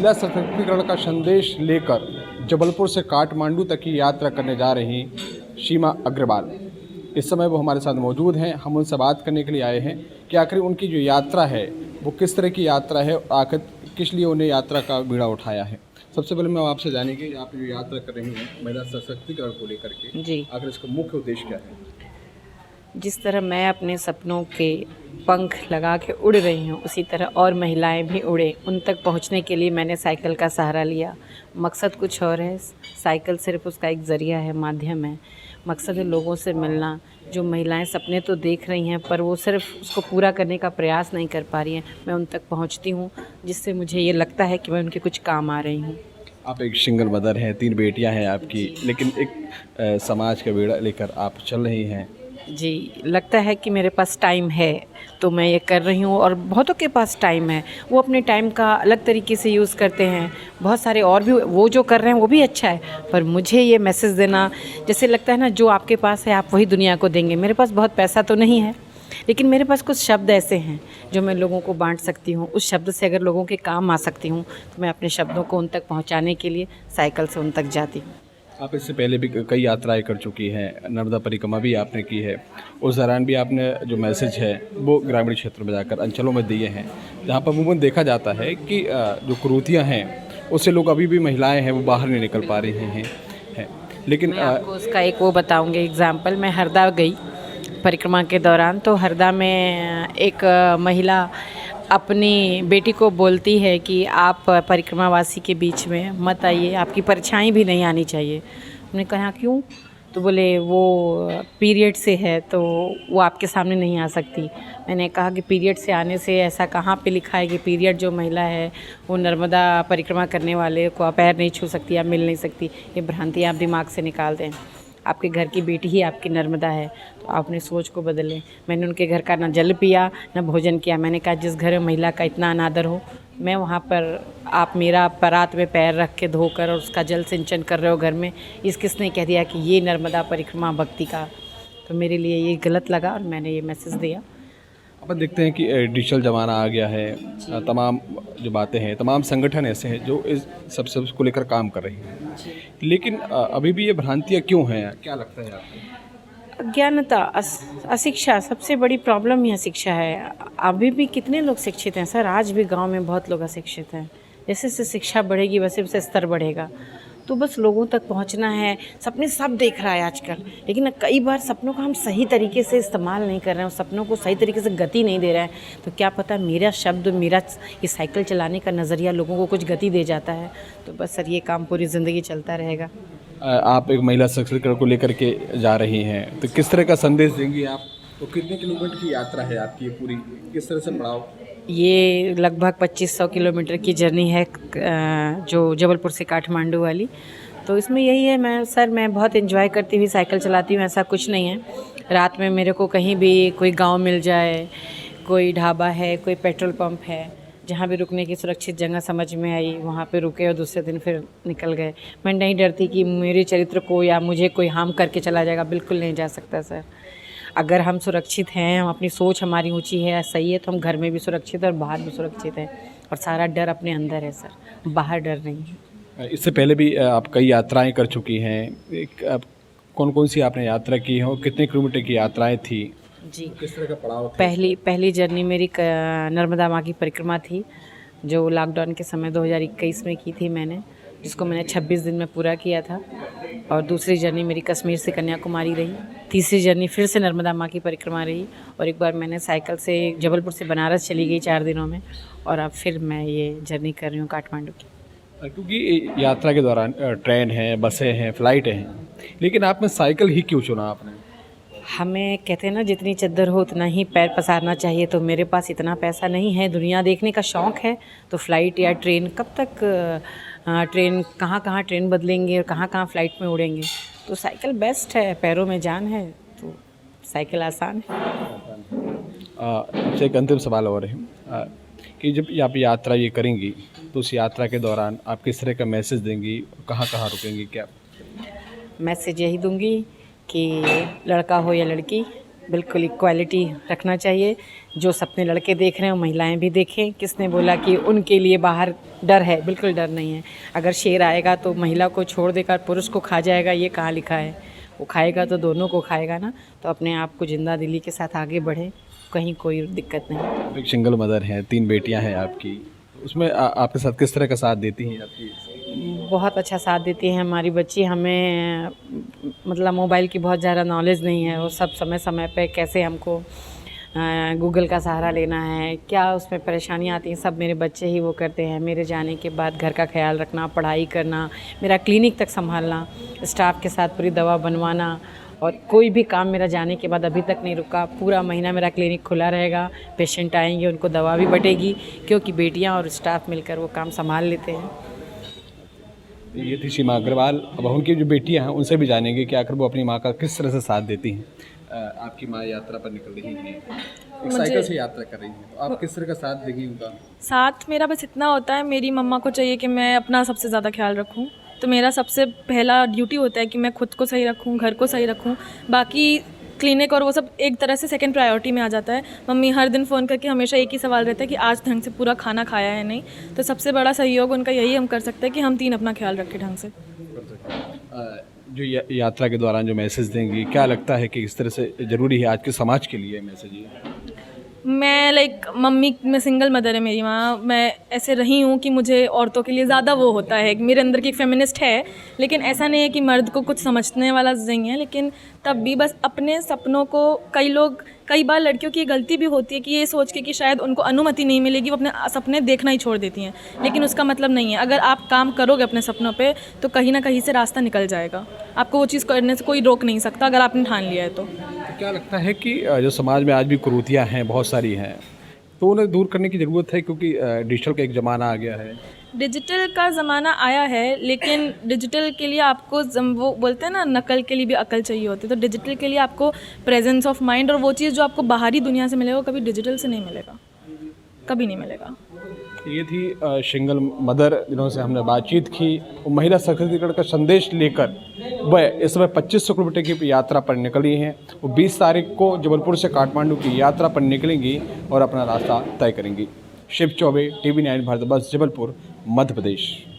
महिला सशक्तिकरण का संदेश लेकर जबलपुर से काठमांडू तक की यात्रा करने जा रही सीमा अग्रवाल इस समय वो हमारे साथ मौजूद हैं। हम उनसे बात करने के लिए आए हैं कि आखिर उनकी जो यात्रा है वो किस तरह की यात्रा है और आखिर किस लिए उन्हें यात्रा का बीड़ा उठाया है। सबसे पहले मैं आपसे जाने कि आप जो यात्रा कर रही हैं महिला सशक्तिकरण को लेकर के, जी, आखिर इसका मुख्य उद्देश्य क्या है? जिस तरह मैं अपने सपनों के पंख लगा के उड़ रही हूँ, उसी तरह और महिलाएं भी उड़े। उन तक पहुँचने के लिए मैंने साइकिल का सहारा लिया। मकसद कुछ और है, साइकिल सिर्फ उसका एक ज़रिया है, माध्यम है। मकसद है लोगों से मिलना। जो महिलाएं सपने तो देख रही हैं पर वो सिर्फ उसको पूरा करने का प्रयास नहीं कर पा रही हैं, मैं उन तक पहुँचती हूँ, जिससे मुझे ये लगता है कि मैं उनके कुछ काम आ रही हूँ। आप एक सिंगल मदर हैं, 3 बेटियां हैं आपकी, लेकिन एक समाज का बेड़ा लेकर आप चल रही हैं। जी, लगता है कि मेरे पास टाइम है तो मैं ये कर रही हूँ, और बहुतों के पास टाइम है, वो अपने टाइम का अलग तरीके से यूज़ करते हैं। बहुत सारे और भी वो जो कर रहे हैं वो भी अच्छा है, पर मुझे ये मैसेज देना, जैसे लगता है ना, जो आपके पास है आप वही दुनिया को देंगे। मेरे पास बहुत पैसा तो नहीं है, लेकिन मेरे पास कुछ शब्द ऐसे हैं जो मैं लोगों को बांट सकती हूँ। उस शब्द से अगर लोगों के काम आ सकती हूँ तो मैं अपने शब्दों को उन तक पहुँचाने के लिए साइकिल से उन तक जाती हूँ। आप इससे पहले भी कई यात्राएं कर चुकी हैं, नर्मदा परिक्रमा भी आपने की है। उस दौरान भी आपने जो मैसेज है वो ग्रामीण क्षेत्र में जाकर अंचलों में दिए हैं, जहाँ पर अमूमन देखा जाता है कि जो कुरीतियाँ हैं उससे लोग अभी भी महिलाएं हैं वो बाहर नहीं निकल पा रही हैं। लेकिन मैं आपको उसका एक वो बताऊंगी एग्जाम्पल। मैं हरदा गई परिक्रमा के दौरान, तो हरदा में एक महिला अपनी बेटी को बोलती है कि आप परिक्रमावासी के बीच में मत आइए, आपकी परछाई भी नहीं आनी चाहिए। हमने कहा क्यों? तो बोले वो पीरियड से है तो वो आपके सामने नहीं आ सकती। मैंने कहा कि पीरियड से आने से ऐसा कहाँ पे लिखा है कि पीरियड जो महिला है वो नर्मदा परिक्रमा करने वाले को पैर नहीं छू सकती या मिल नहीं सकती। ये भ्रांति आप दिमाग से निकाल दें। आपके घर की बेटी ही आपकी नर्मदा है, तो आप अपनी सोच को बदलें। मैंने उनके घर का ना जल पिया ना भोजन किया। मैंने कहा जिस घर में महिला का इतना अनादर हो, मैं वहाँ पर आप मेरा परात में पैर रख के धोकर और उसका जल सिंचन कर रहे हो घर में, इस किसने कह दिया कि ये नर्मदा परिक्रमा भक्ति का? तो मेरे लिए ये गलत लगा और मैंने ये मैसेज दिया। अपन देखते हैं कि डिजिटल ज़माना आ गया है, तमाम जो बातें हैं, तमाम संगठन ऐसे हैं जो इस सब को लेकर काम कर रही हैं, लेकिन अभी भी ये भ्रांतियाँ क्यों हैं, क्या लगता है आपको? अज्ञानता, अशिक्षा, सबसे बड़ी प्रॉब्लम ही अशिक्षा है। अभी भी कितने लोग शिक्षित हैं सर? आज भी गांव में बहुत लोग अशिक्षित हैं। जैसे जैसे शिक्षा बढ़ेगी वैसे वैसे स्तर बढ़ेगा। तो बस लोगों तक पहुंचना है। सपने सब देख रहा है आजकल, लेकिन कई बार सपनों का हम सही तरीके से इस्तेमाल नहीं कर रहे हैं, उस सपनों को सही तरीके से गति नहीं दे रहे हैं। तो क्या पता मेरा शब्द, मेरा ये साइकिल चलाने का नज़रिया लोगों को कुछ गति दे जाता है। तो बस सर ये काम पूरी ज़िंदगी चलता रहेगा। आप एक महिला सशक्तिकरण को लेकर के जा रही हैं, तो किस तरह का संदेश देंगी आप? तो कितने किलोमीटर की यात्रा है आपकी ये पूरी, किस तरह से पड़ाव? ये लगभग 2500 किलोमीटर की जर्नी है, जो जबलपुर से काठमांडू वाली। तो इसमें यही है, मैं बहुत एंजॉय करती हुई साइकिल चलाती हूँ। ऐसा कुछ नहीं है, रात में मेरे को कहीं भी कोई गांव मिल जाए, कोई ढाबा है, कोई पेट्रोल पंप है, जहाँ भी रुकने की सुरक्षित जगह समझ में आई वहाँ पे रुके और दूसरे दिन फिर निकल गए। मैं नहीं डरती कि मेरे चरित्र को या मुझे कोई हार्म करके चला जाएगा, बिल्कुल नहीं जा सकता सर। अगर हम सुरक्षित हैं, हम अपनी सोच हमारी ऊंची है, सही है, तो हम घर में भी सुरक्षित हैं और बाहर भी सुरक्षित हैं। और सारा डर अपने अंदर है सर, बाहर डर नहीं है। इससे पहले भी आप कई यात्राएं कर चुकी हैं, कौन कौन सी आपने यात्रा की है और कितने किलोमीटर की यात्राएं थी? जी, किस तरह का पड़ाव था? पहली जर्नी मेरी नर्मदा माँ की परिक्रमा थी, जो लॉकडाउन के समय 2021 में की थी मैंने, जिसको मैंने 26 दिन में पूरा किया था। और दूसरी जर्नी मेरी कश्मीर से कन्याकुमारी रही। तीसरी जर्नी फिर से नर्मदा माँ की परिक्रमा रही, और एक बार मैंने साइकिल से जबलपुर से बनारस चली गई 4 दिनों में, और अब फिर मैं ये जर्नी कर रही हूँ काठमांडू की। क्योंकि यात्रा के दौरान ट्रेन है, बसें हैं, फ्लाइटें हैं, लेकिन आपने साइकिल ही क्यों चुना आपने? हमें कहते हैं ना, जितनी चद्दर हो उतना ही पैर पसारना चाहिए। तो मेरे पास इतना पैसा नहीं है, दुनिया देखने का शौक़ है, तो फ़्लाइट या ट्रेन कब तक, ट्रेन कहाँ कहाँ ट्रेन बदलेंगे और कहाँ कहाँ फ़्लाइट में उड़ेंगे। तो साइकिल बेस्ट है, पैरों में जान है, तो साइकिल आसान है। आपसे एक अंतिम सवाल और है कि जब आप यात्रा ये करेंगी तो उस यात्रा के दौरान आप किस तरह का मैसेज देंगी, कहाँ कहाँ रुकेंगी, क्या? मैसेज यही दूंगी कि लड़का हो या लड़की, बिल्कुल इक्वालिटी रखना चाहिए। जो सपने लड़के देख रहे हैं वो महिलाएं भी देखें। किसने बोला कि उनके लिए बाहर डर है? बिल्कुल डर नहीं है। अगर शेर आएगा तो महिला को छोड़ देकर पुरुष को खा जाएगा, ये कहाँ लिखा है? वो खाएगा तो दोनों को खाएगा ना। तो अपने आप को जिंदा दिली के साथ आगे बढ़ें, कहीं कोई दिक्कत नहीं। आप एक सिंगल मदर हैं, 3 बेटियां हैं आपकी, उसमें आपके साथ किस तरह का साथ देती हैं आपकी? बहुत अच्छा साथ देती है हमारी बच्ची। हमें मतलब मोबाइल की बहुत ज़्यादा नॉलेज नहीं है। वो सब समय समय पे कैसे हमको गूगल का सहारा लेना है, क्या उसमें परेशानियाँ आती हैं, सब मेरे बच्चे ही वो करते हैं। मेरे जाने के बाद घर का ख्याल रखना, पढ़ाई करना, मेरा क्लिनिक तक संभालना, स्टाफ के साथ पूरी दवा बनवाना, और कोई भी काम मेरा जाने के बाद अभी तक नहीं रुका। पूरा महीना मेरा क्लिनिक खुला रहेगा, पेशेंट आएंगे, उनको दवा भी बटेगी, क्योंकि बेटियां और स्टाफ मिलकर वो काम संभाल लेते हैं। ये थी सीमा अग्रवाल। अब उनकी जो बेटियां हैं उनसे भी जानेंगे कि आखिर वो अपनी माँ का किस तरह से साथ देती हैं। आपकी माँ यात्रा पर निकल रही हैं, एक साइकिल से यात्रा कर रही हैं, तो आप किस तरह का साथ देंगी उनका? साथ मेरा बस इतना होता है, मेरी मम्मा को चाहिए कि मैं अपना सबसे ज़्यादा ख्याल रखूं। तो मेरा सबसे पहला ड्यूटी होता है कि मैं खुद को सही रखूं, घर को सही रखूं। बाकी क्लिनिक और वो सब एक तरह से सेकंड प्रायोरिटी में आ जाता है। मम्मी हर दिन फ़ोन करके हमेशा एक ही सवाल रहता है कि आज ढंग से पूरा खाना खाया है नहीं। तो सबसे बड़ा सहयोग उनका यही हम कर सकते हैं कि हम 3 अपना ख्याल रखें ढंग से। जो यात्रा के दौरान जो मैसेज देंगी, क्या लगता है कि किस तरह से ज़रूरी है आज के समाज के लिए मैसेज ये? मैं मैं सिंगल मदर है मेरी माँ। मैं ऐसे रही हूँ कि मुझे औरतों के लिए ज़्यादा वो होता है। मेरे अंदर की एक फेमिनिस्ट है, लेकिन ऐसा नहीं है कि मर्द को कुछ समझने वाला नहीं है। लेकिन तब भी बस अपने सपनों को, कई बार लड़कियों की गलती भी होती है कि ये सोच के कि शायद उनको अनुमति नहीं मिलेगी, वो अपने सपने देखना ही छोड़ देती हैं। लेकिन उसका मतलब नहीं है। अगर आप काम करोगे अपने सपनों पे तो कहीं ना कहीं से रास्ता निकल जाएगा। आपको वो चीज़ करने से कोई रोक नहीं सकता अगर आपने ठान लिया है तो। क्या लगता है कि जो समाज में आज भी कुरीतियाँ हैं, बहुत सारी हैं, तो उन्हें दूर करने की ज़रूरत है, क्योंकि डिजिटल का एक ज़माना आ गया है। डिजिटल का ज़माना आया है, लेकिन डिजिटल के लिए आपको वो बोलते हैं ना, नकल के लिए भी अकल चाहिए होती है। तो डिजिटल के लिए आपको प्रेजेंस ऑफ माइंड, और वो चीज़ जो आपको बाहरी दुनिया से मिलेगा वो कभी डिजिटल से नहीं मिलेगा, कभी नहीं मिलेगा। ये थी सिंगल मदर जिनसे हमने बातचीत की। वो महिला सशक्तिकरण का संदेश लेकर वह इस समय 2500 किलोमीटर की यात्रा पर निकली हैं। वो 20 तारीख को जबलपुर से काठमांडू की यात्रा पर निकलेंगी और अपना रास्ता तय करेंगी। शिव चौबे, TV9 भारत बस, जबलपुर, मध्य प्रदेश।